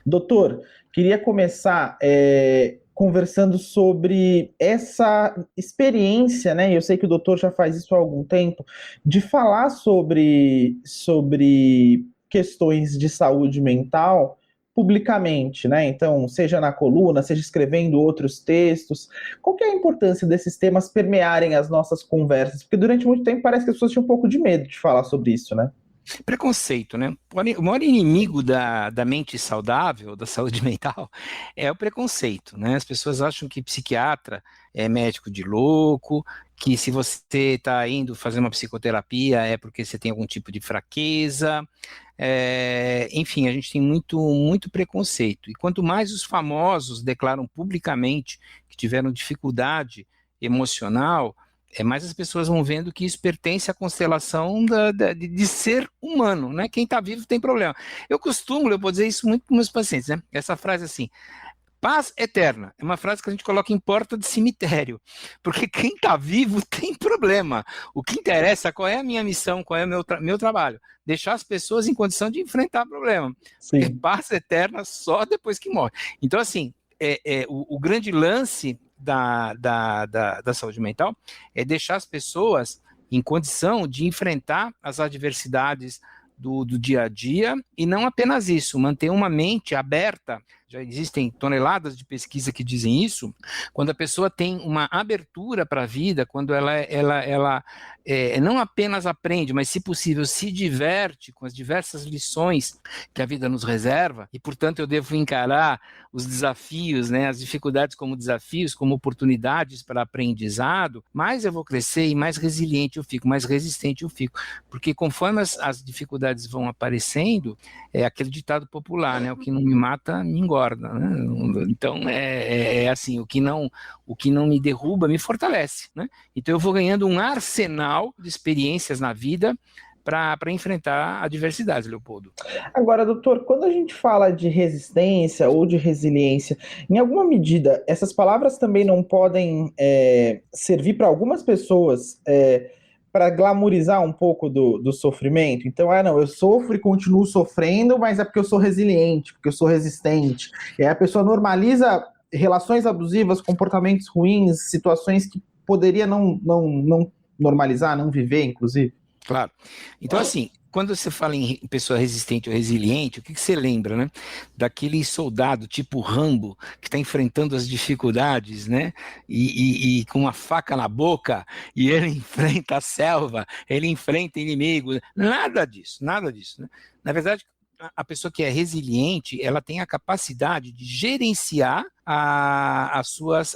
Doutor, queria começar conversando sobre essa experiência, né? Eu sei que o doutor já faz isso há algum tempo, de falar sobre questões de saúde mental publicamente, né? Então, seja na coluna, seja escrevendo outros textos. Qual que é a importância desses temas permearem as nossas conversas? Porque durante muito tempo parece que as pessoas tinham um pouco de medo de falar sobre isso, né? Preconceito, né? O maior inimigo da mente saudável, da saúde mental, é o preconceito, né? As pessoas acham que psiquiatra é médico de louco, que se você está indo fazer uma psicoterapia é porque você tem algum tipo de fraqueza. Enfim, a gente tem muito preconceito. E quanto mais os famosos declaram publicamente que tiveram dificuldade emocional, mais as pessoas vão vendo que isso pertence à constelação de ser humano, né? Quem está vivo tem problema. Eu vou dizer isso muito para meus pacientes, né? Essa frase assim, paz eterna, é uma frase que a gente coloca em porta de cemitério, porque quem está vivo tem problema. O que interessa, qual é a minha missão, qual é o meu trabalho? Deixar as pessoas em condição de enfrentar problema, porque Sim. paz eterna só depois que morre. Então, assim, o grande lance da saúde mental é deixar as pessoas em condição de enfrentar as adversidades do dia a dia, e não apenas isso, manter uma mente aberta. Já existem toneladas de pesquisa que dizem isso. Quando a pessoa tem uma abertura para a vida, quando ela não apenas aprende, mas, se possível, se diverte com as diversas lições que a vida nos reserva, e, portanto, eu devo encarar os desafios, né, as dificuldades como desafios, como oportunidades para aprendizado, mais eu vou crescer e mais resiliente eu fico, mais resistente eu fico. Porque conforme as dificuldades vão aparecendo, é aquele ditado popular, né? O que não me mata, me engorda, né? Então, assim, o que não me derruba, me fortalece, né? Então, eu vou ganhando um arsenal de experiências na vida para enfrentar adversidades, Leopoldo. Agora, doutor, quando a gente fala de resistência ou de resiliência, em alguma medida, essas palavras também não podem servir para algumas pessoas para glamorizar um pouco do sofrimento? Então, não, eu sofro e continuo sofrendo, mas é porque eu sou resiliente, porque eu sou resistente. E aí a pessoa normaliza relações abusivas, comportamentos ruins, situações que poderia não normalizar, não viver, inclusive. Claro. Então, assim, quando você fala em pessoa resistente ou resiliente, o que você lembra, né? Daquele soldado tipo Rambo, que está enfrentando as dificuldades, né? E com uma faca na boca, e ele enfrenta a selva, ele enfrenta inimigo. Nada disso, nada disso, né? Na verdade, a pessoa que é resiliente, ela tem a capacidade de gerenciar as suas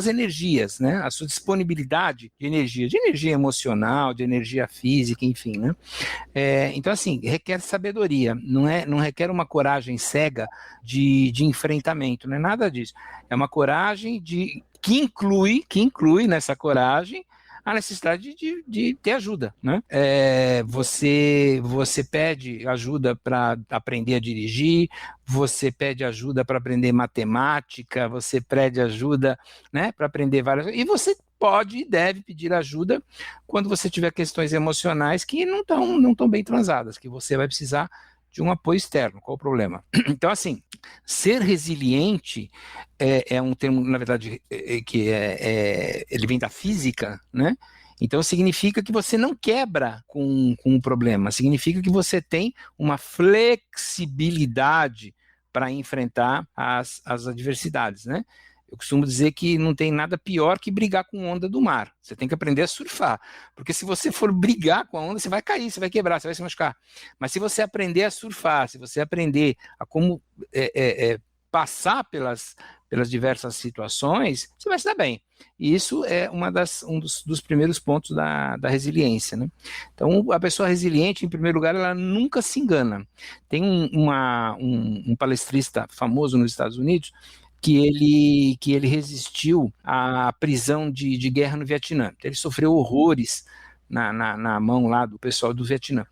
energias, né? A sua disponibilidade de energia emocional, de energia física, enfim, né? Então, assim, requer sabedoria, não requer uma coragem cega de enfrentamento, não é nada disso. É uma coragem que inclui nessa coragem a necessidade de ter ajuda, né? Você pede ajuda para aprender a dirigir, você pede ajuda para aprender matemática, você pede ajuda, né, para aprender várias coisas, e você pode e deve pedir ajuda quando você tiver questões emocionais que não estão bem transadas, que você vai precisar de um apoio externo. Qual o problema? Então, assim, ser resiliente é um termo, na verdade, que ele vem da física, né? Então, significa que você não quebra com o problema, significa que você tem uma flexibilidade para enfrentar as adversidades, né? Eu costumo dizer que não tem nada pior que brigar com onda do mar. Você tem que aprender a surfar, porque se você for brigar com a onda, você vai cair, você vai quebrar, você vai se machucar. Mas se você aprender a surfar, se você aprender a como passar pelas diversas situações, você vai se dar bem. E isso é um dos primeiros pontos da resiliência, né? Então, a pessoa resiliente, em primeiro lugar, ela nunca se engana. Tem um palestrista famoso nos Estados Unidos que ele resistiu à prisão de guerra no Vietnã. Ele sofreu horrores na mão lá do pessoal do Vietnã.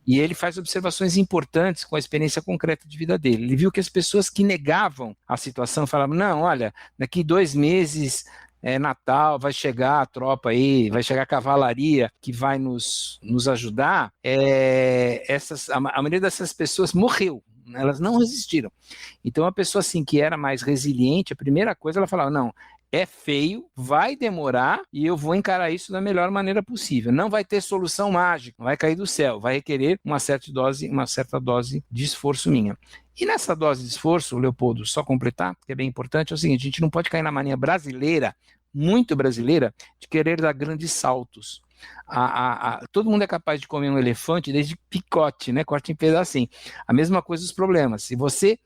E ele faz observações importantes com a experiência concreta de vida dele. Ele viu que as pessoas que negavam a situação falavam, não, olha, daqui 2 meses é Natal, vai chegar a tropa aí, vai chegar a cavalaria que vai nos ajudar. A maioria dessas pessoas morreu elas não resistiram. Então, a pessoa assim que era mais resiliente, a primeira coisa ela falava, não, é feio, vai demorar e eu vou encarar isso da melhor maneira possível. Não vai ter solução mágica, não vai cair do céu, vai requerer uma certa dose de esforço minha. E nessa dose de esforço, Leopoldo, só completar, que é bem importante, é o seguinte, a gente não pode cair na mania brasileira, muito brasileira, de querer dar grandes saltos. Todo mundo é capaz de comer um elefante desde picote, né? Corte em pedacinho. A mesma coisa os problemas. Se você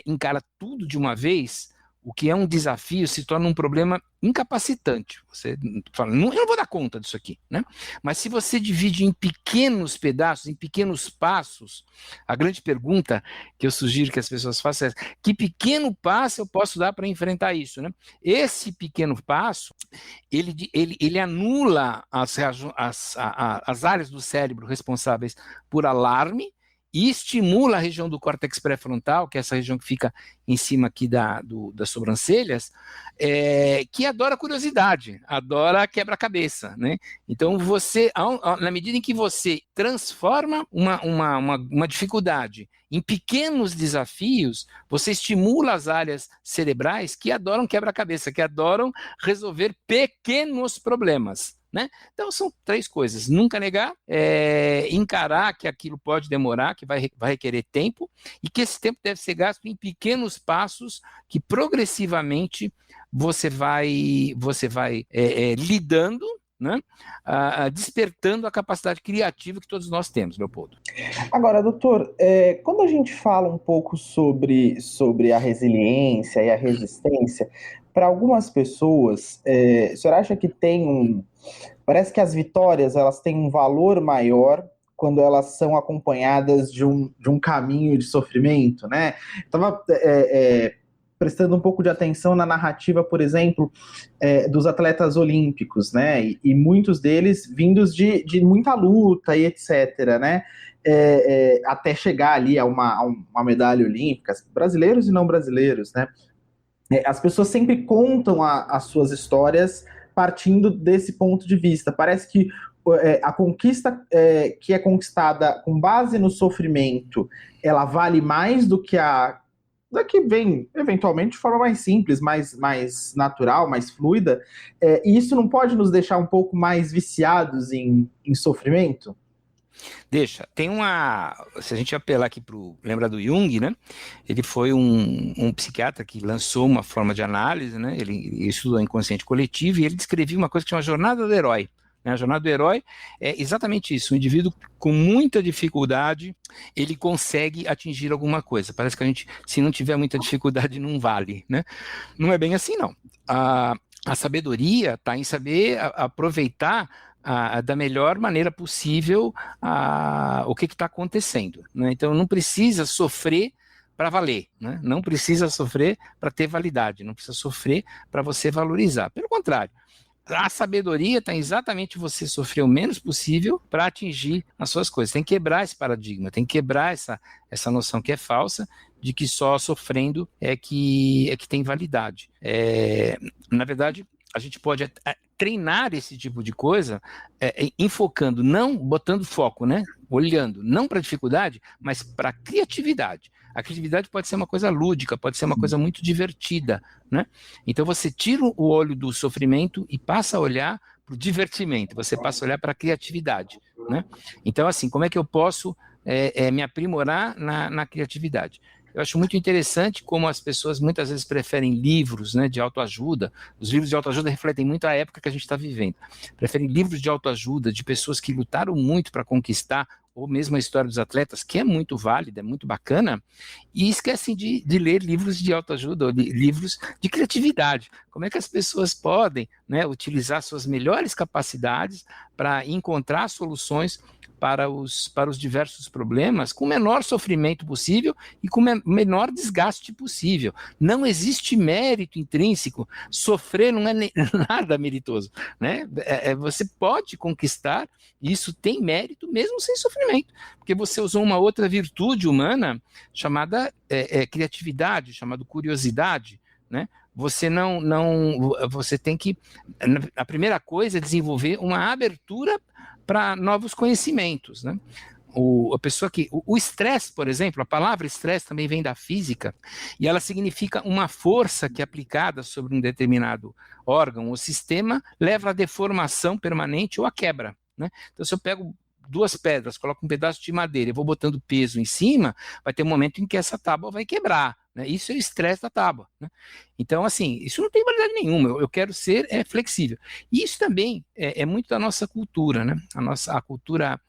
encara tudo de uma vez, o que é um desafio se torna um problema incapacitante. Você fala, eu não vou dar conta disso aqui, né? Mas se você divide em pequenos pedaços, em pequenos passos, a grande pergunta que eu sugiro que as pessoas façam é: que pequeno passo eu posso dar para enfrentar isso, né? Esse pequeno passo, ele anula as áreas do cérebro responsáveis por alarme e estimula a região do córtex pré-frontal, que é essa região que fica em cima aqui das sobrancelhas, que adora curiosidade, adora quebra-cabeça, né? Então, na medida em que você transforma uma dificuldade em pequenos desafios, você estimula as áreas cerebrais que adoram quebra-cabeça, que adoram resolver pequenos problemas. Né? Então são 3 coisas: nunca negar, encarar que aquilo pode demorar, que vai requerer tempo e que esse tempo deve ser gasto em pequenos passos que progressivamente você vai lidando, né? Despertando a capacidade criativa que todos nós temos, Leopoldo. Agora, doutor, quando a gente fala um pouco sobre a resiliência e a resistência, para algumas pessoas, o senhor acha que parece que as vitórias elas têm um valor maior quando elas são acompanhadas de um caminho de sofrimento, né? Estava prestando um pouco de atenção na narrativa, por exemplo, dos atletas olímpicos, né? E muitos deles vindos de muita luta e etc., né? Até chegar ali a uma medalha olímpica, brasileiros e não brasileiros, né? As pessoas sempre contam as suas histórias partindo desse ponto de vista. Parece que a conquista que é conquistada com base no sofrimento, ela vale mais do que da que vem, eventualmente, de forma mais simples, mais natural, mais fluida. E isso não pode nos deixar um pouco mais viciados em sofrimento? Deixa, se a gente apelar aqui lembra do Jung, né? Ele foi um psiquiatra que lançou uma forma de análise, né? Ele estudou inconsciente coletivo e ele descrevia uma coisa que chama jornada do herói. A jornada do herói é exatamente isso: o indivíduo com muita dificuldade, ele consegue atingir alguma coisa. Parece que a gente, se não tiver muita dificuldade, não vale, né? Não é bem assim, não. A sabedoria está em saber aproveitar da melhor maneira possível o que está acontecendo, né? Então não precisa sofrer para valer, né? Não precisa sofrer para ter validade, não precisa sofrer para você valorizar. Pelo contrário, a sabedoria está exatamente você sofrer o menos possível para atingir as suas coisas. Tem que quebrar esse paradigma, tem que quebrar essa noção que é falsa de que só sofrendo é que tem validade. Na verdade, a gente pode treinar esse tipo de coisa enfocando, não botando foco, né? Olhando, não para a dificuldade, mas para a criatividade. A criatividade pode ser uma coisa lúdica, pode ser uma coisa muito divertida, né? Então você tira o olho do sofrimento e passa a olhar para o divertimento, você passa a olhar para a criatividade, né? Então, assim, como é que eu posso me aprimorar na criatividade? Eu acho muito interessante como as pessoas muitas vezes preferem livros, né, de autoajuda. Os livros de autoajuda refletem muito a época que a gente está vivendo. Preferem livros de autoajuda de pessoas que lutaram muito para conquistar, ou mesmo a história dos atletas, que é muito válida, é muito bacana, e esquecem de ler livros de autoajuda, ou livros de criatividade. Como é que as pessoas podem, né, utilizar suas melhores capacidades para encontrar soluções para os diversos problemas com o menor sofrimento possível e com o menor desgaste possível. Não existe mérito intrínseco. Sofrer não é nada meritoso, né? Você pode conquistar, e isso tem mérito mesmo sem sofrimento, porque você usou uma outra virtude humana chamada criatividade, chamada curiosidade, né? Você você tem que, a primeira coisa é desenvolver uma abertura para novos conhecimentos, né? A pessoa que... O estresse, por exemplo, a palavra estresse também vem da física, e ela significa uma força que é aplicada sobre um determinado órgão ou sistema leva à deformação permanente ou à quebra, né? Então, se eu pego duas pedras, coloco um pedaço de madeira e vou botando peso em cima, vai ter um momento em que essa tábua vai quebrar, né? Isso é o estresse da tábua, né? Então, assim, isso não tem validade nenhuma, eu quero ser flexível. E isso também é muito da nossa cultura, né? A cultura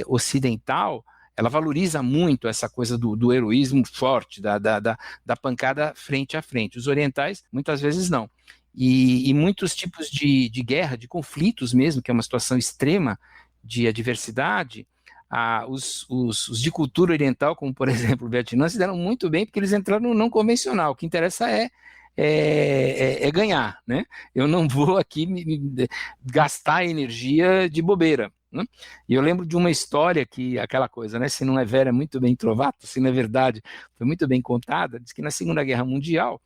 ocidental, ela valoriza muito essa coisa do heroísmo forte, da pancada frente a frente. Os orientais, muitas vezes, não. E muitos tipos de guerra, de conflitos mesmo, que é uma situação extrema de adversidade, os de cultura oriental, como por exemplo o Vietnã, se deram muito bem porque eles entraram no não convencional. O que interessa é ganhar, né? Eu não vou aqui gastar energia de bobeira, né? E eu lembro de uma história que, aquela coisa, né? Se não é vera, é muito bem trovata, se não é verdade, foi muito bem contada. Diz que na Segunda Guerra Mundial,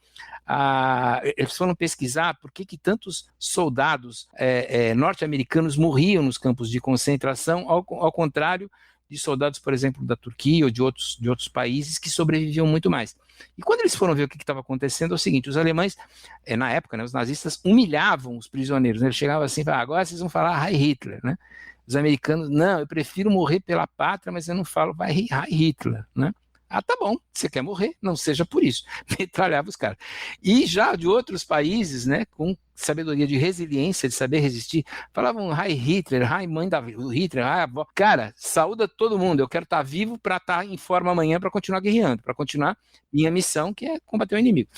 eles foram pesquisar por que tantos soldados norte-americanos morriam nos campos de concentração, ao contrário de soldados, por exemplo, da Turquia ou de outros países que sobreviviam muito mais. E quando eles foram ver o que estava acontecendo, é o seguinte: os alemães, na época, né, os nazistas humilhavam os prisioneiros, né? Eles chegavam assim e falavam: agora vocês vão falar Heil Hitler, né? Os americanos: não, eu prefiro morrer pela pátria, mas eu não falo Heil Hitler, né? Ah, tá bom, você quer morrer, não seja por isso. Metralhava os caras. E já de outros países, né, com sabedoria de resiliência, de saber resistir, falavam Heil Hitler, Heil mãe da Hitler, Heil avó. Cara, saúda todo mundo, eu quero estar vivo para estar em forma amanhã para continuar guerreando, para continuar minha missão, que é combater o inimigo.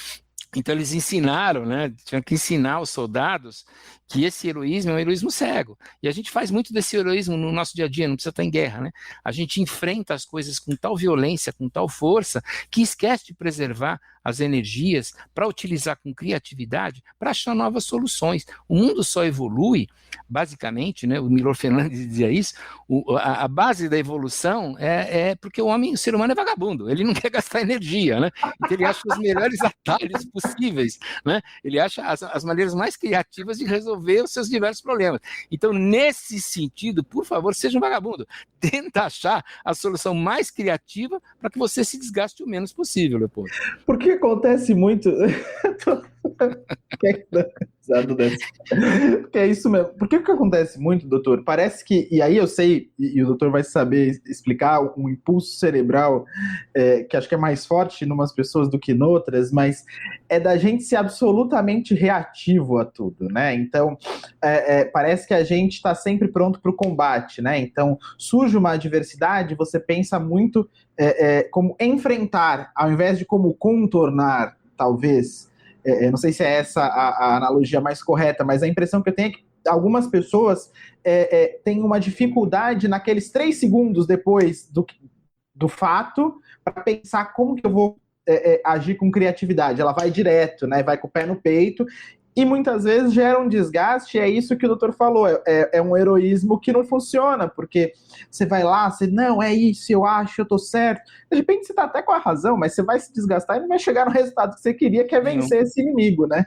Então eles ensinaram, né, tinham que ensinar os soldados que esse heroísmo é um heroísmo cego. E a gente faz muito desse heroísmo no nosso dia a dia, não precisa estar em guerra, né? A gente enfrenta as coisas com tal violência, com tal força, que esquece de preservar as energias para utilizar com criatividade para achar novas soluções. O mundo só evolui, basicamente, né, o Milor Fernandes dizia isso, a base da evolução é porque o ser humano é vagabundo, ele não quer gastar energia, né? Então ele acha os melhores atalhos possíveis, né? Ele acha as maneiras mais criativas de resolver os seus diversos problemas. Então, nesse sentido, por favor, seja um vagabundo. Tenta achar a solução mais criativa para que você se desgaste o menos possível, Leopoldo. Porque acontece muito. Que é isso mesmo. Por que acontece muito, doutor? Parece que, e aí eu sei, e o doutor vai saber explicar um impulso cerebral que acho que é mais forte em umas pessoas do que em outras, mas é da gente ser absolutamente reativo a tudo, né? Então, parece que a gente está sempre pronto para o combate, né? Então, surge uma adversidade, você pensa muito como enfrentar, ao invés de como contornar, talvez. Não sei se é essa a analogia mais correta, mas a impressão que eu tenho é que algumas pessoas têm uma dificuldade naqueles 3 segundos depois do fato para pensar como que eu vou agir com criatividade. Ela vai direto, né? Vai com o pé no peito. E muitas vezes gera um desgaste, é isso que o doutor falou, é um heroísmo que não funciona, porque você vai lá, não, é isso, eu acho, eu tô certo. De repente você tá até com a razão, mas você vai se desgastar e não vai chegar no resultado que você queria, que é vencer esse inimigo, né?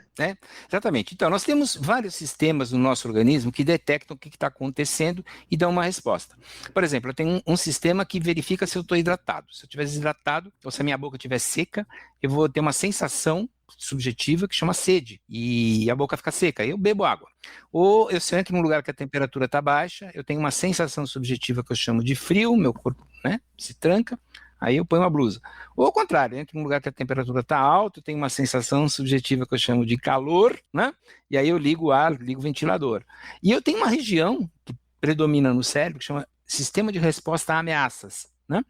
Exatamente. Então, nós temos vários sistemas no nosso organismo que detectam o que está acontecendo e dão uma resposta. Por exemplo, eu tenho um sistema que verifica se eu estou hidratado. Se eu estiver desidratado, ou se a minha boca estiver seca, eu vou ter uma sensação subjetiva que chama sede, e a boca fica seca, aí eu bebo água. Ou se eu entro num lugar que a temperatura está baixa, eu tenho uma sensação subjetiva que eu chamo de frio, meu corpo, né, se tranca, aí eu ponho uma blusa. Ou ao contrário, eu entro num lugar que a temperatura está alta, eu tenho uma sensação subjetiva que eu chamo de calor, né, e aí eu ligo o ar, ligo o ventilador. E eu tenho uma região que predomina no cérebro que chama sistema de resposta a ameaças, né?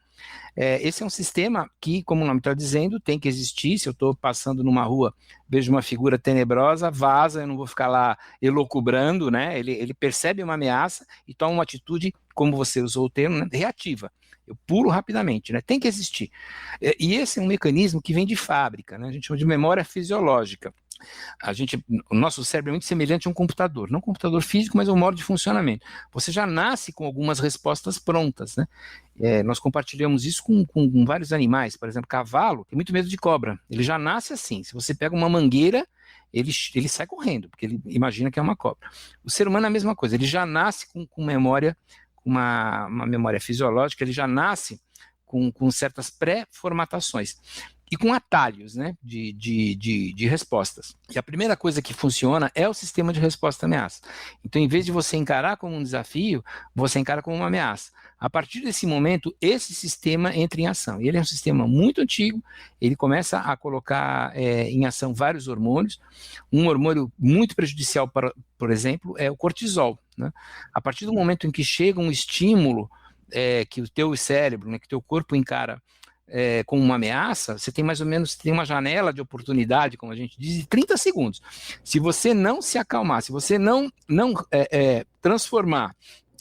Esse é um sistema que, como o nome está dizendo, tem que existir. Se eu estou passando numa rua, vejo uma figura tenebrosa, vaza, eu não vou ficar lá elocubrando, né? Ele percebe uma ameaça e toma uma atitude, como você usou o termo, né, reativa. Eu pulo rapidamente, né? Tem que existir. E esse é um mecanismo que vem de fábrica, né? A gente chama de memória fisiológica. O nosso cérebro é muito semelhante a um computador, não um computador físico, mas um modo de funcionamento. Você já nasce com algumas respostas prontas, né? Nós compartilhamos isso com vários animais. Por exemplo, cavalo tem muito medo de cobra. Ele já nasce assim. Se você pega uma mangueira, ele sai correndo, porque ele imagina que é uma cobra. O ser humano é a mesma coisa. Ele já nasce com memória uma memória fisiológica, ele já nasce com certas pré-formatações e com atalhos, né, de respostas. E a primeira coisa que funciona é o sistema de resposta à ameaça. Então, em vez de você encarar como um desafio, você encara como uma ameaça. A partir desse momento, esse sistema entra em ação. E ele é um sistema muito antigo, ele começa a colocar em ação vários hormônios. Um hormônio muito prejudicial, por exemplo, é o cortisol, né? A partir do momento em que chega um estímulo que o teu cérebro, né, que o teu corpo encara como uma ameaça, você tem mais ou menos uma janela de oportunidade, como a gente diz, de 30 segundos. Se você não se acalmar, se você não transformar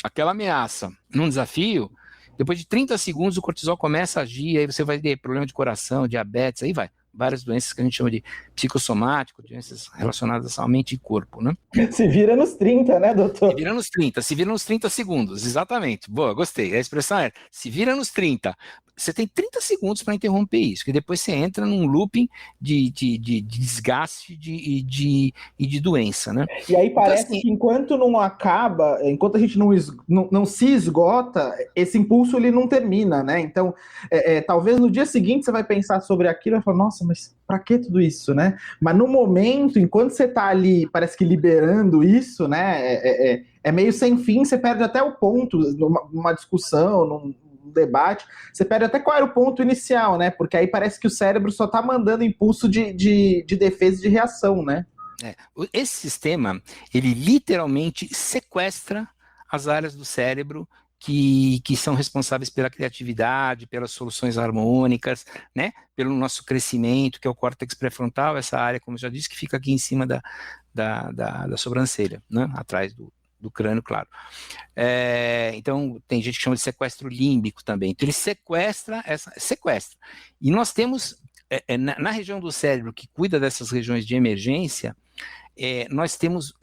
aquela ameaça num desafio, depois de 30 segundos o cortisol começa a agir, aí você vai ter problema de coração, diabetes, aí vai. Várias doenças que a gente chama de psicossomático, doenças relacionadas à mente e corpo, né? Se vira nos 30, né, doutor? Se vira nos 30 segundos, exatamente. Boa, gostei. A expressão é, se vira nos 30. Você tem 30 segundos para interromper isso, que depois você entra num looping de desgaste e de doença, né? E aí parece então, assim, que enquanto não acaba, enquanto a gente não se esgota, esse impulso ele não termina, né? Então, talvez no dia seguinte você vai pensar sobre aquilo e falar, nossa, mas para que tudo isso, né? Mas no momento, enquanto você está ali, parece que liberando isso, né? É meio sem fim, você perde até o ponto numa discussão, num debate, você perde até qual era o ponto inicial, né? Porque aí parece que o cérebro só tá mandando impulso de defesa e de reação, né? Esse sistema, ele literalmente sequestra as áreas do cérebro que são responsáveis pela criatividade, pelas soluções harmônicas, né? Pelo nosso crescimento, que é o córtex pré-frontal, essa área, como eu já disse, que fica aqui em cima da sobrancelha, né? Atrás do crânio, claro. Então, tem gente que chama de sequestro límbico também. Então, ele sequestra. E nós temos, na região do cérebro que cuida dessas regiões de emergência, nós temos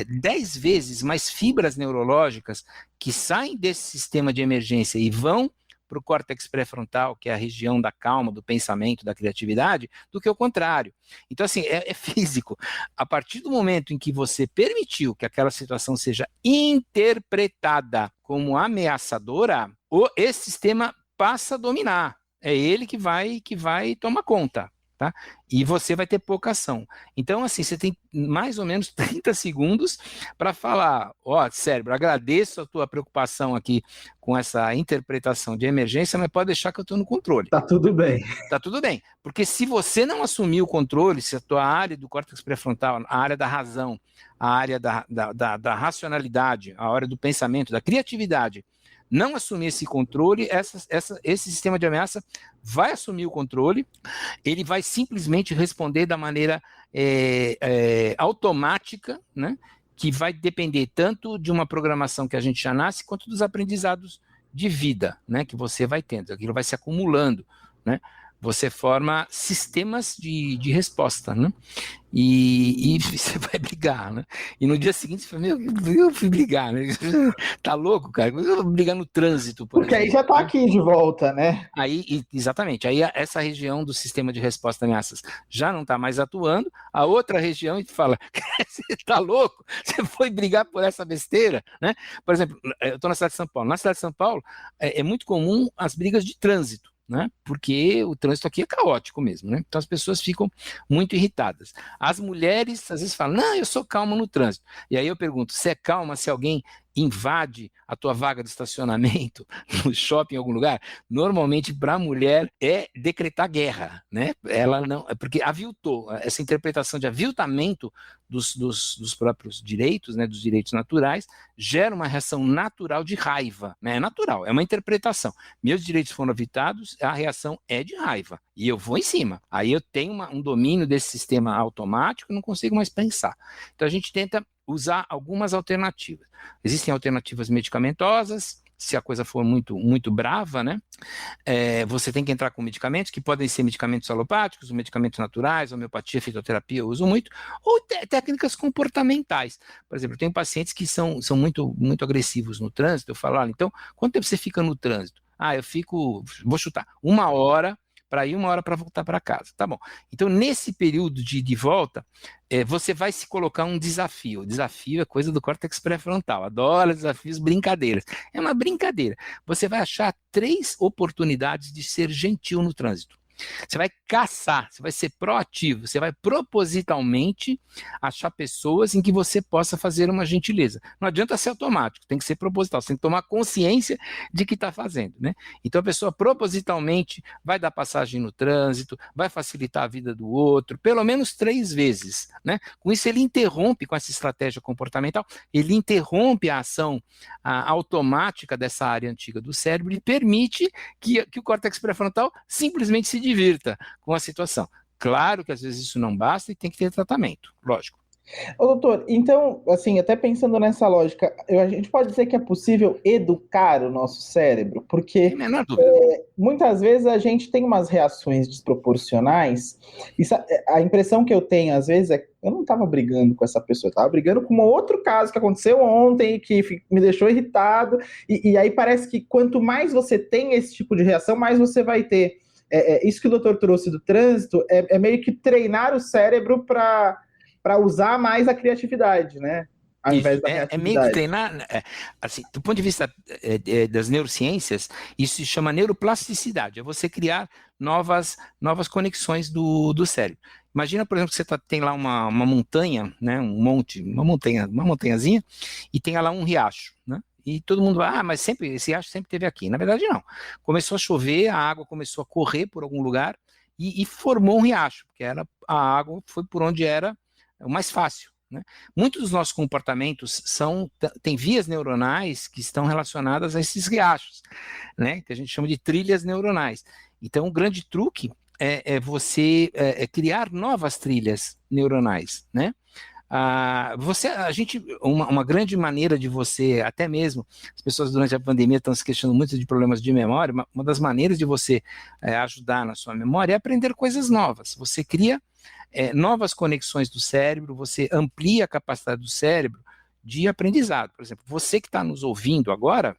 10 vezes mais fibras neurológicas que saem desse sistema de emergência e vão para o córtex pré-frontal, que é a região da calma, do pensamento, da criatividade, do que o contrário. Então, assim, é físico. A partir do momento em que você permitiu que aquela situação seja interpretada como ameaçadora, esse sistema passa a dominar. É ele que vai tomar conta. Tá? E você vai ter pouca ação. Então, assim, você tem mais ou menos 30 segundos para falar, cérebro, agradeço a tua preocupação aqui com essa interpretação de emergência, mas pode deixar que eu estou no controle. Tá tudo bem. Tá tudo bem. Porque se você não assumir o controle, se a tua área do córtex pré-frontal, a área da razão, a área da racionalidade, a área do pensamento, da criatividade, não assumir esse controle, esse sistema de ameaça vai assumir o controle, ele vai simplesmente responder da maneira automática, né, que vai depender tanto de uma programação que a gente já nasce, quanto dos aprendizados de vida, né, que você vai tendo. Aquilo vai se acumulando, né? Você forma sistemas de resposta, né? E você vai brigar, né? E no dia seguinte você fala, eu fui brigar, né? Tá louco, cara? Eu vou brigar no trânsito, por Porque exemplo. aí já tá aqui de volta, né? Exatamente, aí essa região do sistema de resposta a ameaças já não está mais atuando, a outra região fala, você tá louco? Você foi brigar por essa besteira, né? Por exemplo, eu estou na cidade de São Paulo. Na cidade de São Paulo é muito comum as brigas de trânsito, né? Porque o trânsito aqui é caótico mesmo, né? Então as pessoas ficam muito irritadas. As mulheres às vezes falam, não, eu sou calma no trânsito. E aí eu pergunto, você é calma se alguém invade a tua vaga de estacionamento no shopping em algum lugar? Normalmente para a mulher é decretar guerra, né? Ela não, porque aviltou, essa interpretação de aviltamento dos próprios direitos, né, dos direitos naturais, gera uma reação natural de raiva, né? É natural, é uma interpretação. Meus direitos foram aviltados, a reação é de raiva, e eu vou em cima. Aí eu tenho um domínio desse sistema automático, não consigo mais pensar. Então a gente tenta usar algumas alternativas. Existem alternativas medicamentosas, se a coisa for muito, muito brava, né? Você tem que entrar com medicamentos, que podem ser medicamentos alopáticos, medicamentos naturais, homeopatia, fitoterapia, eu uso muito, ou técnicas comportamentais. Por exemplo, eu tenho pacientes que são muito, muito agressivos no trânsito, eu falo, olha, então, quanto tempo você fica no trânsito? Eu fico, vou chutar, 1 hora para ir, 1 hora para voltar para casa. Tá bom. Então, nesse período de volta, você vai se colocar um desafio. O desafio é coisa do córtex pré-frontal. Adora desafios, brincadeiras. É uma brincadeira. Você vai achar 3 oportunidades de ser gentil no trânsito. Você vai caçar, você vai ser proativo, você vai propositalmente achar pessoas em que você possa fazer uma gentileza. Não adianta ser automático, tem que ser proposital, você tem que tomar consciência de que está fazendo, né? Então a pessoa propositalmente vai dar passagem no trânsito, vai facilitar a vida do outro, pelo menos 3 vezes, né? Com isso ele interrompe, com essa estratégia comportamental, ele interrompe a ação automática dessa área antiga do cérebro e permite que o córtex pré-frontal simplesmente se divirta com a situação. Claro que às vezes isso não basta e tem que ter tratamento, lógico. Ô, doutor, então, assim, até pensando nessa lógica, a gente pode dizer que é possível educar o nosso cérebro? Porque Sem a menor dúvida. Muitas vezes a gente tem umas reações desproporcionais, e a impressão que eu tenho, às vezes, é que eu não estava brigando com essa pessoa, eu estava brigando com um outro caso que aconteceu ontem, que me deixou irritado, e aí parece que quanto mais você tem esse tipo de reação, mais você vai ter. Isso que o doutor trouxe do trânsito é meio que treinar o cérebro para usar mais a criatividade, né? Ao invés da reatividade. Meio que treinar, assim, do ponto de vista das neurociências, isso se chama neuroplasticidade, é você criar novas conexões do cérebro. Imagina, por exemplo, que você tem lá uma montanha, né, uma montanhazinha, e tem lá um riacho, né? E todo mundo vai, mas esse riacho sempre esteve aqui. Na verdade, não. Começou a chover, a água começou a correr por algum lugar e formou um riacho, porque a água foi por onde era o mais fácil, né? Muitos dos nossos comportamentos têm vias neuronais que estão relacionadas a esses riachos, né? Que a gente chama de trilhas neuronais. Então, o grande truque é você criar novas trilhas neuronais, né? Uma grande maneira de você, até mesmo, as pessoas durante a pandemia estão se questionando muito de problemas de memória, uma das maneiras de você ajudar na sua memória é aprender coisas novas. Você cria novas conexões do cérebro, você amplia a capacidade do cérebro de aprendizado. Por exemplo, você que está nos ouvindo agora,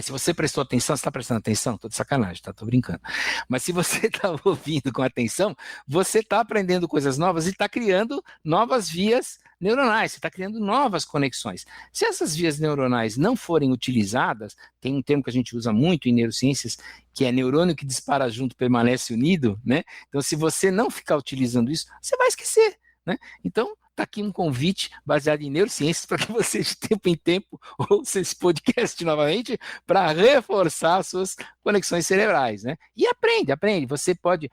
se você prestou atenção, você está prestando atenção? Estou de sacanagem, tá? Estou brincando. Mas se você está ouvindo com atenção, você está aprendendo coisas novas e está criando novas vias neuronais, você está criando novas conexões. Se essas vias neuronais não forem utilizadas, tem um termo que a gente usa muito em neurociências, que é neurônio que dispara junto permanece unido, né? Então, se você não ficar utilizando isso, você vai esquecer, né? Então, está aqui um convite baseado em neurociências para que você, de tempo em tempo, ouça esse podcast novamente para reforçar as suas conexões cerebrais, né? E aprende. Você pode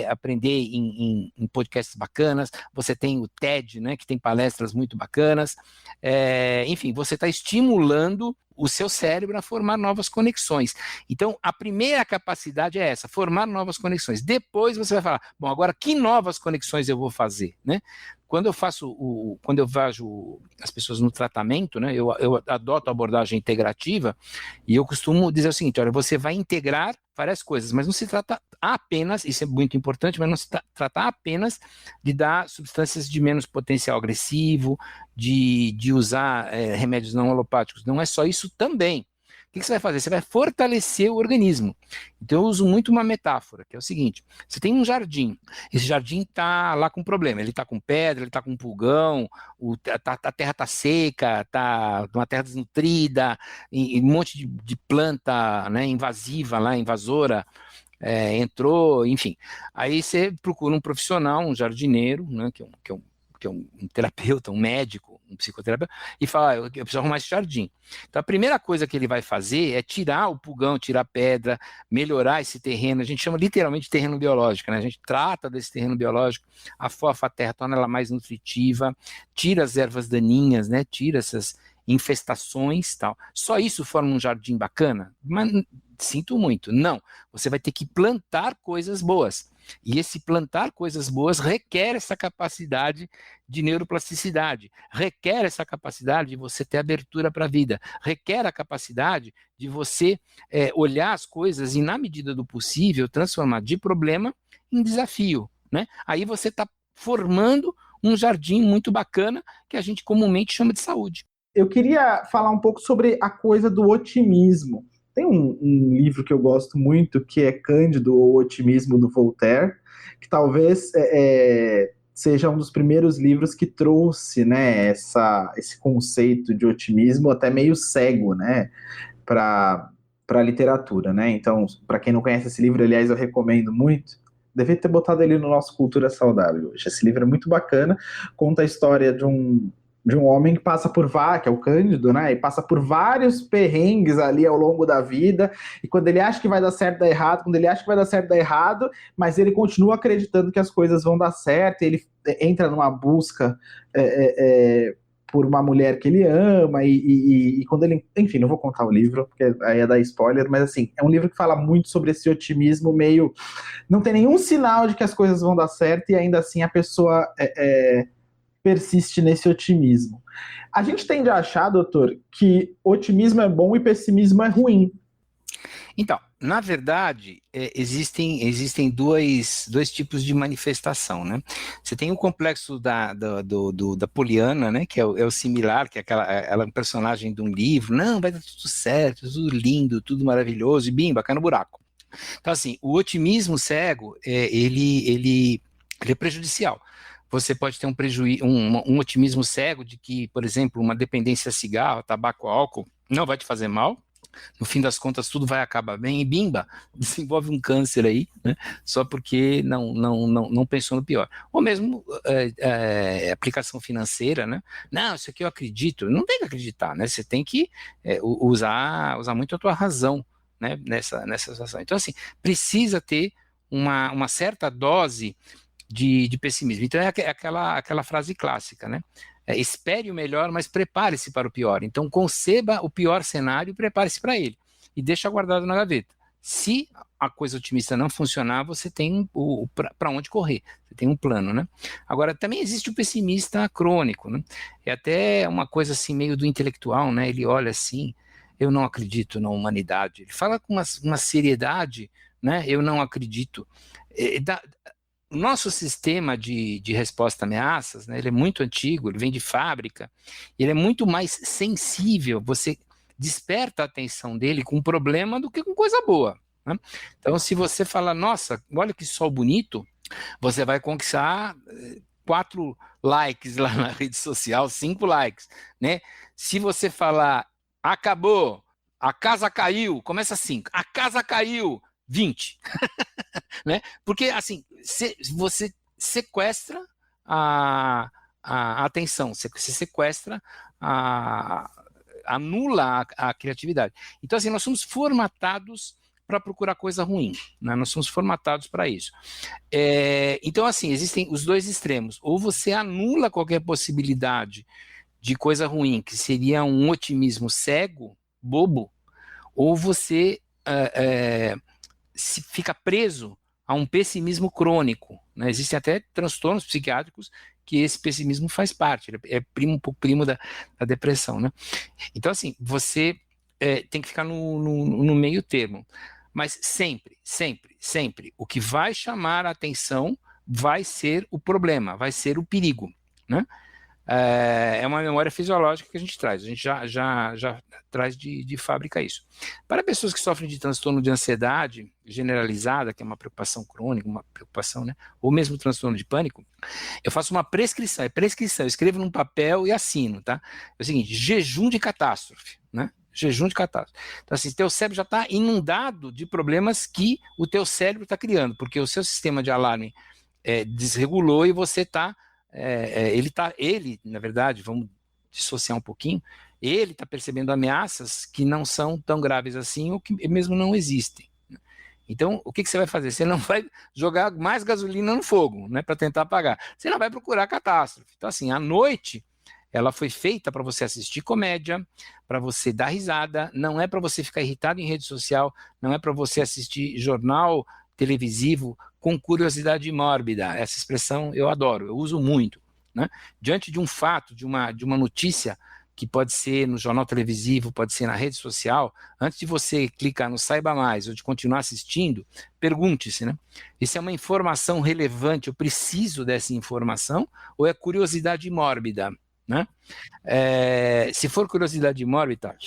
aprender em podcasts bacanas, você tem o TED, né, que tem palestras muito bacanas, enfim, você está estimulando o seu cérebro a formar novas conexões. Então, a primeira capacidade é essa, formar novas conexões. Depois você vai falar, bom, agora que novas conexões eu vou fazer, né? Quando eu vejo as pessoas no tratamento, né, eu adoto a abordagem integrativa e eu costumo dizer o seguinte, olha, você vai integrar várias coisas, mas não se trata apenas, isso é muito importante, mas não se trata apenas de dar substâncias de menos potencial agressivo, de usar remédios não alopáticos, não é só isso também. O que você vai fazer? Você vai fortalecer o organismo. Então eu uso muito uma metáfora, que é o seguinte, você tem um jardim, esse jardim está lá com problema, ele está com pedra, ele está com pulgão, a terra está seca, está uma terra desnutrida, e um monte de planta, né, invasiva lá, invasora, entrou, enfim. Aí você procura um profissional, um jardineiro, né, que é um terapeuta, um médico, um psicoterapeuta, e fala, eu preciso arrumar esse jardim. Então a primeira coisa que ele vai fazer é tirar o pulgão, tirar a pedra, melhorar esse terreno, a gente chama literalmente de terreno biológico, né? A gente trata desse terreno biológico, afofa a terra, torna ela mais nutritiva, tira as ervas daninhas, né? Tira essas infestações, tal. Só isso forma um jardim bacana? Mas sinto muito, não. Você vai ter que plantar coisas boas. E esse plantar coisas boas requer essa capacidade de neuroplasticidade, requer essa capacidade de você ter abertura para a vida, requer a capacidade de você olhar as coisas e, na medida do possível, transformar de problema em desafio, né? Aí você está formando um jardim muito bacana que a gente comumente chama de saúde. Eu queria falar um pouco sobre a coisa do otimismo. Tem um livro que eu gosto muito, que é Cândido, ou Otimismo, do Voltaire, que talvez seja um dos primeiros livros que trouxe, né, esse conceito de otimismo até meio cego, né, para a literatura, né? Então, para quem não conhece esse livro, aliás, eu recomendo muito. Devia ter botado ele no nosso Cultura Saudável hoje. Esse livro é muito bacana, conta a história de um homem que passa por que é o Cândido, né? E passa por vários perrengues ali ao longo da vida. E quando ele acha que vai dar certo, dá errado. Quando ele acha que vai dar certo, dá errado. Mas ele continua acreditando que as coisas vão dar certo. E ele entra numa busca por uma mulher que ele ama. E quando ele. Enfim, não vou contar o livro, porque aí é dar spoiler. Mas assim, é um livro que fala muito sobre esse otimismo meio. Não tem nenhum sinal de que as coisas vão dar certo. E ainda assim a pessoa persiste nesse otimismo. A gente tende a achar, doutor, que otimismo é bom e pessimismo é ruim. Então, na verdade, existem dois tipos de manifestação, né? Você tem o complexo da Poliana, né? Que é o similar, que é ela é um personagem de um livro. Não, vai dar tudo certo, tudo lindo, tudo maravilhoso, e bimba, cai no buraco. Então, assim, o otimismo cego, ele é prejudicial. Você pode ter um otimismo cego de que, por exemplo, uma dependência a cigarro, tabaco, álcool, não vai te fazer mal. No fim das contas, tudo vai acabar bem e bimba, desenvolve um câncer aí, né? Só porque não pensou no pior. Ou mesmo aplicação financeira, né? Não, isso aqui eu acredito. Não tem que acreditar, né? Você tem que usar muito a tua razão, né? Nessa situação. Então, assim, precisa ter uma certa dose de pessimismo. Então, é aquela frase clássica, né? Espere o melhor, mas prepare-se para o pior. Então, conceba o pior cenário e prepare-se para ele. E deixa guardado na gaveta. Se a coisa otimista não funcionar, você tem para onde correr. Você tem um plano, né? Agora, também existe o pessimista crônico, né? É até uma coisa assim, meio do intelectual, né? Ele olha assim, eu não acredito na humanidade. Ele fala com uma seriedade, né? Eu não acredito. O nosso sistema de resposta a ameaças, né, ele é muito antigo, ele vem de fábrica, ele é muito mais sensível, você desperta a atenção dele com problema do que com coisa boa. Né? Então, se você falar, nossa, olha que sol bonito, você vai conquistar 4 likes lá na rede social, 5 likes. Né? Se você falar, acabou, a casa caiu, começa assim, a casa caiu, 20. Né? Porque, assim, você sequestra a atenção, você sequestra, anula a criatividade. Então, assim, nós somos formatados para procurar coisa ruim, né? Nós somos formatados para isso. Então, assim, existem os dois extremos. Ou você anula qualquer possibilidade de coisa ruim, que seria um otimismo cego, bobo, ou você fica preso a um pessimismo crônico. Né? Existem até transtornos psiquiátricos que esse pessimismo faz parte, ele é um pouco primo da depressão. Né? Então, assim, você tem que ficar no meio termo. Mas sempre, sempre, sempre, o que vai chamar a atenção vai ser o problema, vai ser o perigo. Né? É uma memória fisiológica que a gente traz, a gente já traz de fábrica isso. Para pessoas que sofrem de transtorno de ansiedade generalizada, que é uma preocupação crônica, uma preocupação, né, ou mesmo transtorno de pânico, eu faço uma prescrição, eu escrevo num papel e assino, tá? É o seguinte, jejum de catástrofe, né? Jejum de catástrofe. Então, assim, teu cérebro já está inundado de problemas que o teu cérebro está criando, porque o seu sistema de alarme desregulou e você está ele, na verdade, vamos dissociar um pouquinho, ele está percebendo ameaças que não são tão graves assim ou que mesmo não existem. Então, o que você vai fazer? Você não vai jogar mais gasolina no fogo, né, para tentar apagar. Você não vai procurar catástrofe. Então, assim, à noite, ela foi feita para você assistir comédia, para você dar risada, não é para você ficar irritado em rede social, não é para você assistir jornal televisivo com curiosidade mórbida. Essa expressão eu adoro, eu uso muito. Né? Diante de um fato, de uma notícia que pode ser no jornal televisivo, pode ser na rede social, antes de você clicar no Saiba Mais ou de continuar assistindo, pergunte-se, né? Isso é uma informação relevante, eu preciso dessa informação, ou é curiosidade mórbida? Né? Se for curiosidade mórbida,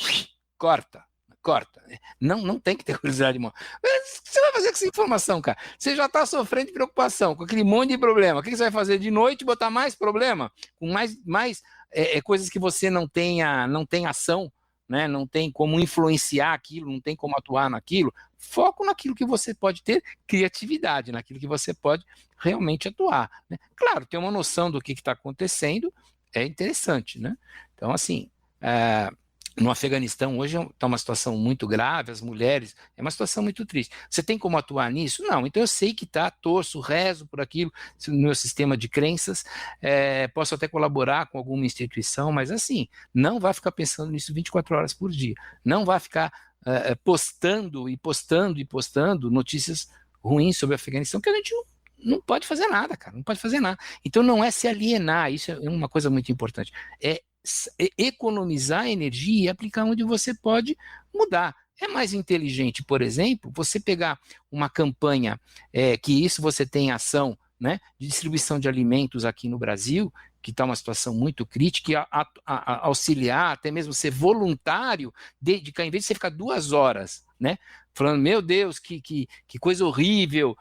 corta corta. Não tem que ter curiosidade de morte. Mas o que você vai fazer com essa informação, cara? Você já está sofrendo de preocupação, com aquele monte de problema. O que você vai fazer de noite? Botar mais problema? Com mais coisas que você não tem ação, né? Não tem como influenciar aquilo, não tem como atuar naquilo. Foco naquilo que você pode ter criatividade, naquilo que você pode realmente atuar, né? Claro, ter uma noção do que está acontecendo é interessante, né? Então, assim, no Afeganistão hoje está uma situação muito grave, as mulheres, é uma situação muito triste. Você tem como atuar nisso? Não, então eu sei que torço, rezo por aquilo, no meu sistema de crenças, posso até colaborar com alguma instituição, mas assim, não vai ficar pensando nisso 24 horas por dia, não vai ficar postando notícias ruins sobre o Afeganistão, que a gente não pode fazer nada, cara, não pode fazer nada. Então não é se alienar, isso é uma coisa muito importante, é economizar energia e aplicar onde você pode mudar. É mais inteligente, por exemplo, você pegar uma campanha que isso você tem ação, né, de distribuição de alimentos aqui no Brasil, que está uma situação muito crítica, e auxiliar, até mesmo ser voluntário, dedicar, em vez de você ficar 2 horas, né, falando, meu Deus, que coisa horrível,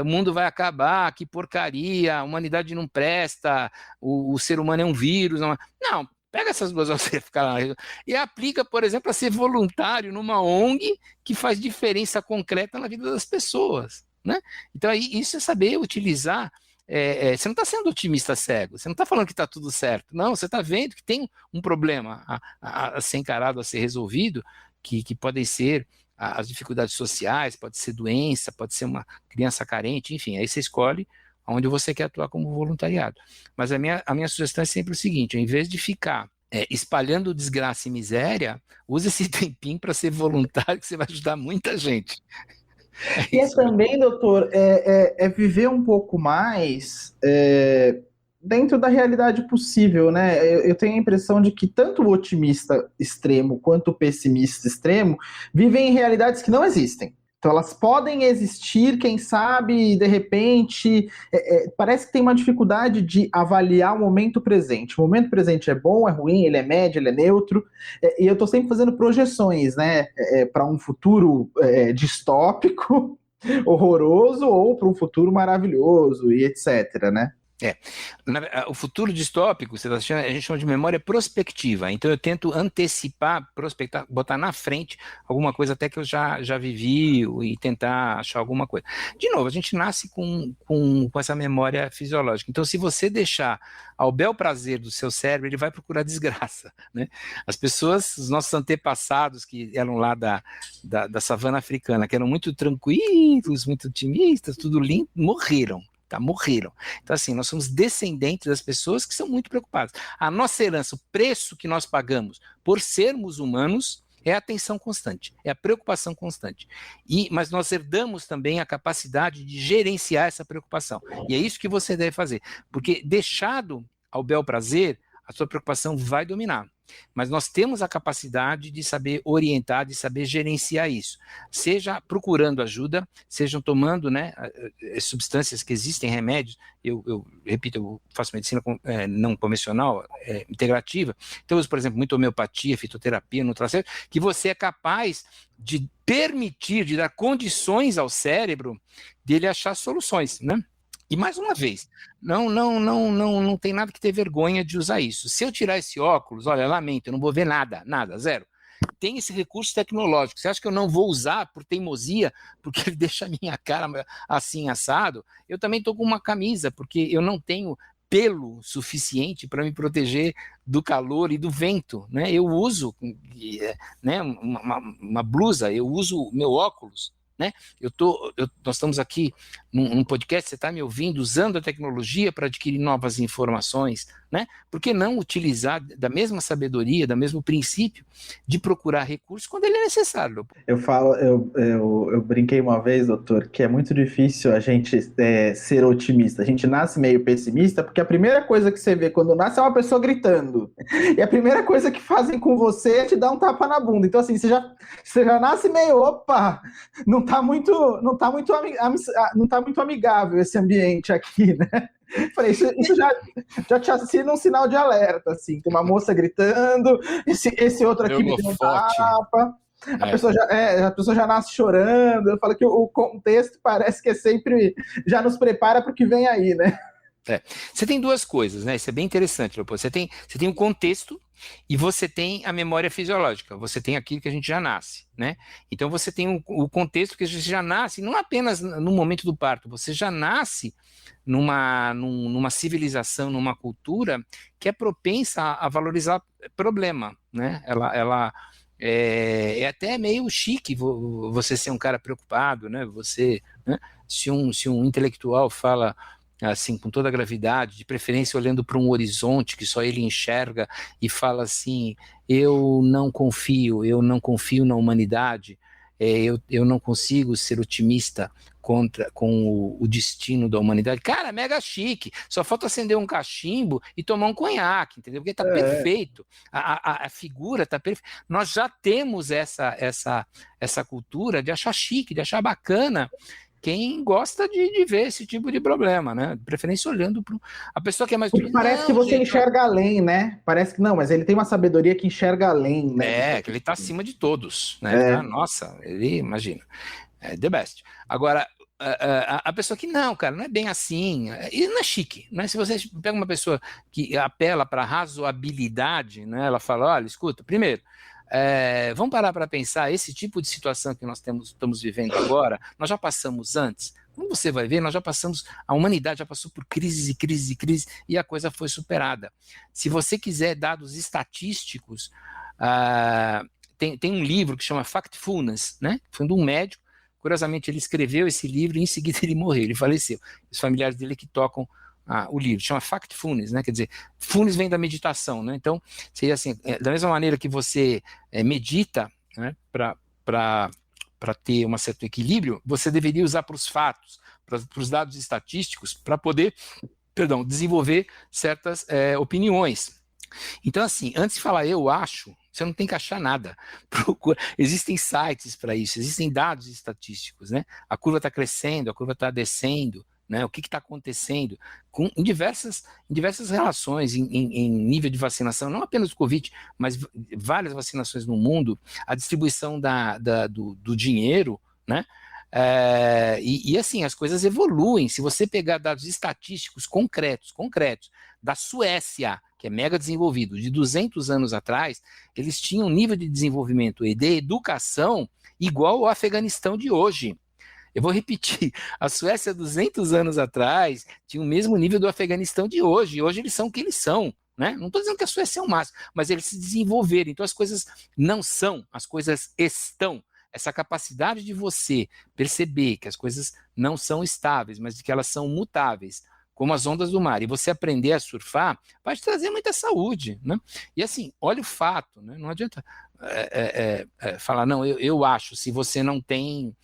o mundo vai acabar, que porcaria, a humanidade não presta, o ser humano é um vírus. Não, pega essas 2 horas você ficar lá e aplica, por exemplo, a ser voluntário numa ONG que faz diferença concreta na vida das pessoas, né? Então, isso é saber utilizar. Você não está sendo otimista cego, você não está falando que está tudo certo, não, você está vendo que tem um problema a ser encarado, a ser resolvido, que podem ser as dificuldades sociais, pode ser doença, pode ser uma criança carente, enfim, aí você escolhe onde você quer atuar como voluntariado. Mas a minha sugestão é sempre o seguinte, em vez de ficar espalhando desgraça e miséria, use esse tempinho para ser voluntário, que você vai ajudar muita gente. E também, doutor, viver um pouco mais dentro da realidade possível, né? Eu tenho a impressão de que tanto o otimista extremo quanto o pessimista extremo vivem em realidades que não existem. Então elas podem existir, quem sabe, de repente, parece que tem uma dificuldade de avaliar o momento presente. O momento presente é bom, é ruim, ele é médio, ele é neutro, e eu estou sempre fazendo projeções, né, para um futuro distópico, horroroso, ou para um futuro maravilhoso, e etc., né? O futuro distópico, a gente chama de memória prospectiva, então eu tento antecipar, prospectar, botar na frente alguma coisa até que eu já vivi e tentar achar alguma coisa. De novo, a gente nasce com essa memória fisiológica, então se você deixar ao bel prazer do seu cérebro, ele vai procurar desgraça, né? As pessoas, os nossos antepassados que eram lá da savana africana, que eram muito tranquilos, muito otimistas, tudo lindo, morreram. Morreram. Então, assim, nós somos descendentes das pessoas que são muito preocupadas. A nossa herança, o preço que nós pagamos por sermos humanos é a atenção constante, é a preocupação constante. Mas nós herdamos também a capacidade de gerenciar essa preocupação. E é isso que você deve fazer. Porque deixado ao bel prazer, a sua preocupação vai dominar. Mas nós temos a capacidade de saber orientar, de saber gerenciar isso. Seja procurando ajuda, sejam tomando, né, substâncias que existem, remédios. Eu repito, eu faço medicina não convencional, integrativa. Então, eu uso, por exemplo, muito homeopatia, fitoterapia, nutracêutico, que você é capaz de permitir, de dar condições ao cérebro dele achar soluções, né? E mais uma vez, não tem nada que ter vergonha de usar isso. Se eu tirar esse óculos, olha, lamento, eu não vou ver nada, zero. Tem esse recurso tecnológico. Você acha que eu não vou usar por teimosia, porque ele deixa a minha cara assim assado? Eu também estou com uma camisa, porque eu não tenho pelo suficiente para me proteger do calor e do vento, né? Eu uso, né, uma blusa, eu uso meu óculos, né? Nós estamos aqui num podcast, você está me ouvindo, usando a tecnologia para adquirir novas informações, né? Por que não utilizar da mesma sabedoria, do mesmo princípio de procurar recursos quando ele é necessário? Eu brinquei uma vez, doutor, que é muito difícil a gente ser otimista. A gente nasce meio pessimista, porque a primeira coisa que você vê quando nasce é uma pessoa gritando. E a primeira coisa que fazem com você é te dar um tapa na bunda. Então, assim, você já nasce meio, opa, não tá muito amigável esse ambiente aqui, né? Falei, isso já te assina um sinal de alerta, assim. Tem uma moça gritando, esse outro aqui me deu um tapa. A pessoa já nasce chorando. Eu falo que o contexto parece que é sempre já nos prepara para o que vem aí, né? Você tem duas coisas, né? Isso é bem interessante, Leopoldo. Você tem o contexto e você tem a memória fisiológica. Você tem aquilo que a gente já nasce, né? Então você tem o contexto que a gente já nasce, não apenas no momento do parto, você já nasce numa civilização, numa cultura que é propensa a valorizar problema, né? Ela é até meio chique você ser um cara preocupado, né? Né? Se um intelectual fala assim, com toda a gravidade, de preferência olhando para um horizonte que só ele enxerga e fala assim, eu não confio na humanidade, eu não consigo ser otimista com o destino da humanidade. Cara, mega chique, só falta acender um cachimbo e tomar um conhaque, entendeu? Porque tá perfeito, a figura tá perfeita. Nós já temos essa cultura de achar chique, de achar bacana quem gosta de ver esse tipo de problema, né? De preferência olhando para a pessoa que é mais... Porque parece que você enxerga além, né? Parece que não, mas ele tem uma sabedoria que enxerga além, né? Que ele está acima de todos, né? Ele tá, nossa, ele, imagina, é the best. Agora, a pessoa que não, cara, não é bem assim, e não é chique, né? Se você pega uma pessoa que apela para razoabilidade, né? Ela fala, olha, escuta, primeiro, vamos parar para pensar, esse tipo de situação que nós estamos vivendo agora, nós já passamos antes. Como você vai ver, nós já passamos, a humanidade já passou por crises e crises e crises, e a coisa foi superada. Se você quiser dados estatísticos, tem um livro que chama Factfulness, né? Foi de um médico, curiosamente ele escreveu esse livro e em seguida ele morreu, ele faleceu. Os familiares dele que tocam o livro, chama Factfulness, né? Quer dizer, Fullness vem da meditação, né? Então, seria assim, da mesma maneira que você medita, né, para ter um certo equilíbrio, você deveria usar para os fatos, para os dados estatísticos, para poder, desenvolver certas opiniões. Então, assim, antes de falar eu acho, você não tem que achar nada. Existem sites para isso, existem dados estatísticos, né? A curva está crescendo, a curva está descendo, né? O que está acontecendo em diversas relações, em nível de vacinação, não apenas do Covid, mas várias vacinações no mundo, a distribuição do dinheiro, né? E assim, as coisas evoluem. Se você pegar dados estatísticos concretos da Suécia, que é mega desenvolvido, de 200 anos atrás, eles tinham um nível de desenvolvimento e de educação igual ao Afeganistão de hoje. Eu vou repetir, a Suécia 200 anos atrás tinha o mesmo nível do Afeganistão de hoje, e hoje eles são o que eles são, né? Não estou dizendo que a Suécia é o máximo, mas eles se desenvolveram, então as coisas não são, as coisas estão. Essa capacidade de você perceber que as coisas não são estáveis, mas de que elas são mutáveis, como as ondas do mar, e você aprender a surfar, vai te trazer muita saúde, né? E assim, olha o fato, né? Não adianta falar, não, eu acho, se você não tem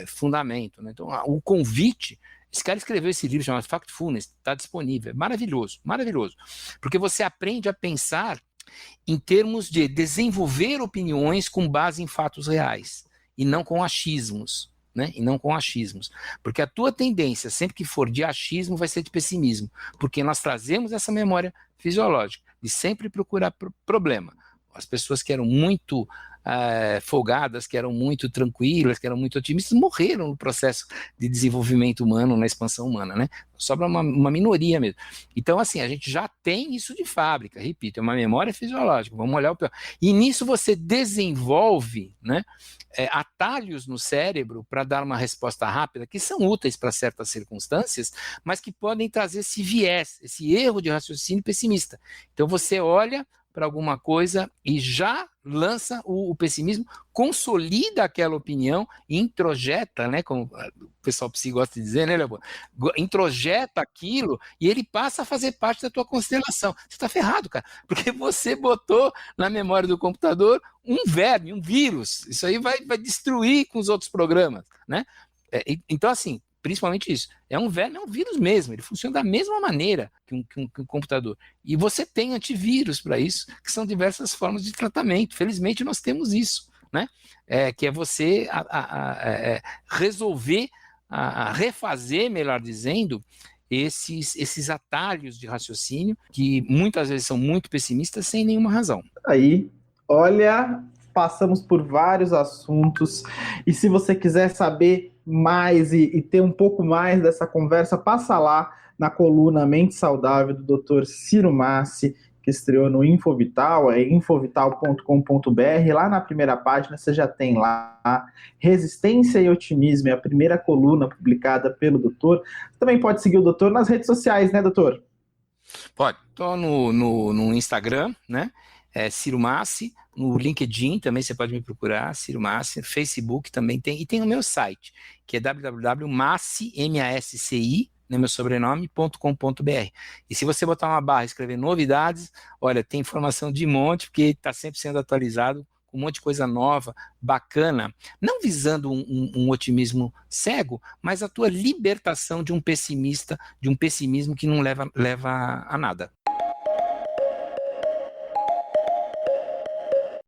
fundamento, né? Então, o convite, esse cara escreveu esse livro chamado Factfulness, está disponível, é maravilhoso, maravilhoso, porque você aprende a pensar em termos de desenvolver opiniões com base em fatos reais, e não com achismos, né? E não com achismos, porque a tua tendência, sempre que for de achismo, vai ser de pessimismo, porque nós trazemos essa memória fisiológica de sempre procurar problema. As pessoas que eram muito folgadas, que eram muito tranquilas, que eram muito otimistas, morreram no processo de desenvolvimento humano, na expansão humana, né? Sobra uma minoria mesmo. Então, assim, a gente já tem isso de fábrica, repito, é uma memória fisiológica, vamos olhar o pior. E nisso você desenvolve, né, atalhos no cérebro para dar uma resposta rápida, que são úteis para certas circunstâncias, mas que podem trazer esse viés, esse erro de raciocínio pessimista. Então você olha para alguma coisa e já lança o pessimismo, consolida aquela opinião, introjeta, né, como o pessoal psi gosta de dizer, né, Leopoldo? Introjeta aquilo e ele passa a fazer parte da tua constelação. Você está ferrado, cara, porque você botou na memória do computador um verme, um vírus. Isso aí vai destruir com os outros programas, né? Então, assim, principalmente isso. É um verme, é um vírus mesmo, ele funciona da mesma maneira que um computador. E você tem antivírus para isso, que são diversas formas de tratamento. Felizmente nós temos isso, né? Que é você resolver, refazer, melhor dizendo, esses atalhos de raciocínio que muitas vezes são muito pessimistas sem nenhuma razão. Aí, olha, passamos por vários assuntos, e se você quiser saber mais e ter um pouco mais dessa conversa, passa lá na coluna Mente Saudável do Dr. Ciro Massi, que estreou no Infovital, é infovital.com.br. Lá na primeira página você já tem lá Resistência e Otimismo, é a primeira coluna publicada pelo doutor. Também pode seguir o doutor nas redes sociais, né, doutor? Pode. Estou no Instagram, né? Ciro Massi, no LinkedIn também você pode me procurar, Ciro Massi, Facebook também tem, e tem o meu site, que é www.massi, M-A-S-C-I, né, meu sobrenome.com.br. E se você botar uma barra e escrever novidades, olha, tem informação de monte, porque está sempre sendo atualizado, com um monte de coisa nova, bacana, não visando um otimismo cego, mas a tua libertação de um pessimista, de um pessimismo que não leva a nada.